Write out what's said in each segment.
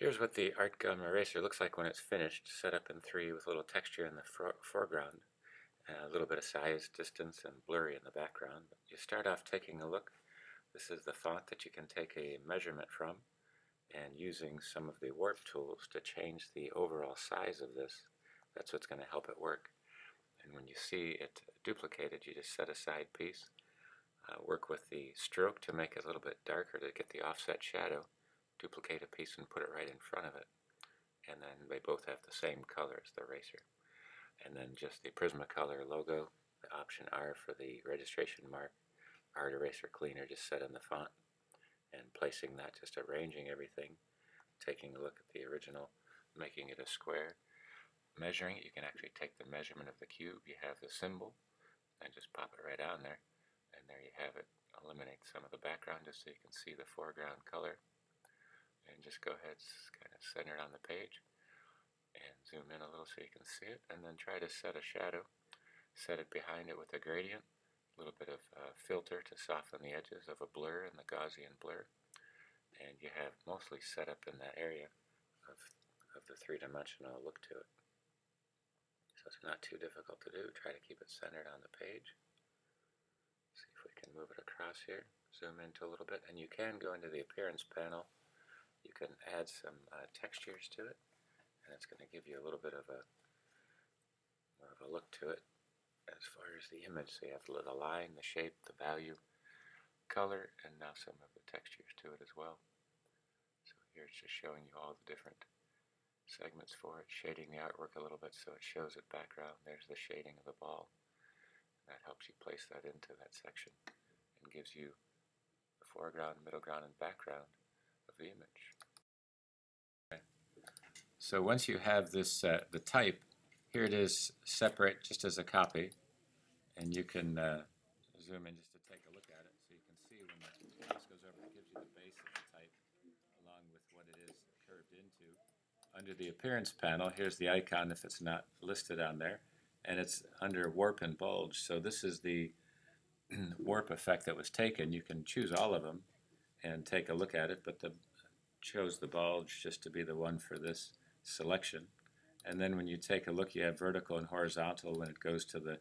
Here's what the ARTGUM Eraser looks like when it's finished, set up in 3 with a little texture in the foreground, a little bit of size, distance, and blurry in the background. But you start off taking a look. This is the font that you can take a measurement from, and using some of the warp tools to change the overall size of this. That's what's going to help it work. And when you see it duplicated, you just set a side piece. Work with the stroke to make it a little bit darker to get the offset shadow. Duplicate a piece and put it right in front of it, and then they both have the same color as the eraser. And then just the Prismacolor logo, the option R for the registration mark, Art Eraser Cleaner just set in the font, and placing that, just arranging everything, taking a look at the original, making it a square. Measuring it, you can actually take the measurement of the cube, you have the symbol, and just pop it right on there, and there you have it. Eliminate some of the background just so you can see the foreground color. And just go ahead, kind of center it on the page, and zoom in a little so you can see it, and then try to set a shadow. Set it behind it with a gradient, a little bit of filter to soften the edges of a blur in the Gaussian blur, and you have mostly set up in that area of the three-dimensional look to it. So it's not too difficult to do. Try to keep it centered on the page. See if we can move it across here. Zoom into a little bit, and you can go into the appearance panel. You can add some textures to it, and it's going to give you a little bit of more of a look to it as far as the image. So you have the line, the shape, the value, color, and now some of the textures to it as well. So here it's just showing you all the different segments for it, shading the artwork a little bit so it shows it background. There's the shading of the ball. That helps you place that into that section and gives you the foreground, middle ground, and background of the image. Okay. So once you have this, the type, here it is separate just as a copy, and you can zoom in just to take a look at it so you can see when the mouse goes over, it gives you the base of the type along with what it is curved into. Under the appearance panel, here's the icon if it's not listed on there, and it's under warp and bulge. So this is the warp effect that was taken. You can choose all of them and take a look at it, but chose the bulge just to be the one for this selection. And then when you take a look, you have vertical and horizontal when it goes to the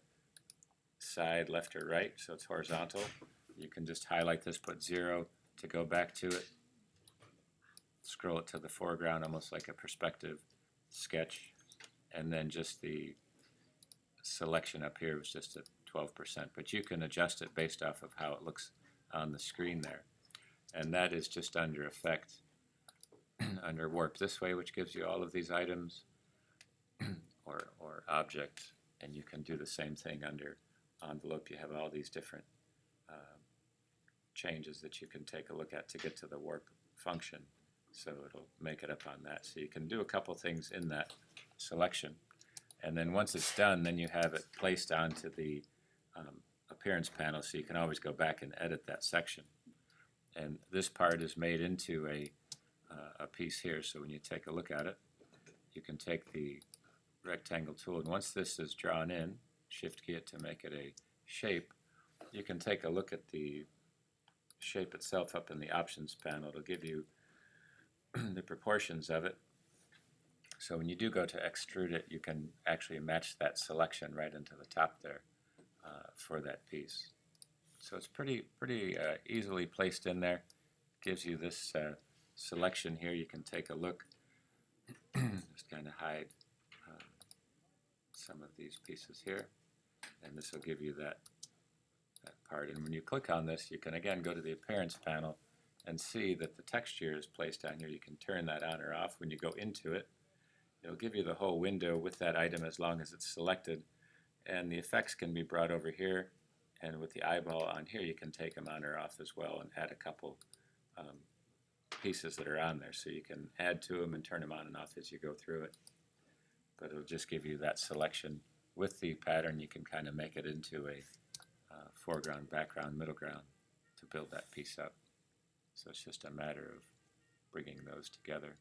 side, left or right, so it's horizontal. You can just highlight this, put 0 to go back to it, scroll it to the foreground almost like a perspective sketch, and then just the selection up here was just at 12%, but you can adjust it based off of how it looks on the screen there. And that is just under effect, under warp this way, which gives you all of these items or objects, and you can do the same thing under envelope. You have all these different changes that you can take a look at to get to the warp function, so it'll make it up on that. So you can do a couple things in that selection, and then once it's done, then you have it placed onto the appearance panel, so you can always go back and edit that section. And this part is made into a piece here, so when you take a look at it, you can take the rectangle tool, and once this is drawn in, shift key it to make it a shape, you can take a look at the shape itself up in the options panel. It'll give you the proportions of it. So when you do go to extrude it, you can actually match that selection right into the top there for that piece. So it's pretty easily placed in there. Gives you this selection here. You can take a look. Just kind of hide some of these pieces here, and this will give you that part. And when you click on this, you can again go to the appearance panel and see that the texture is placed on here. You can turn that on or off. When you go into it, it'll give you the whole window with that item as long as it's selected, and the effects can be brought over here, and with the eyeball on here you can take them on or off as well and add a couple pieces that are on there, so you can add to them and turn them on and off as you go through it. But it'll just give you that selection with the pattern. You can kind of make it into a foreground, background, middle ground to build that piece up. So it's just a matter of bringing those together.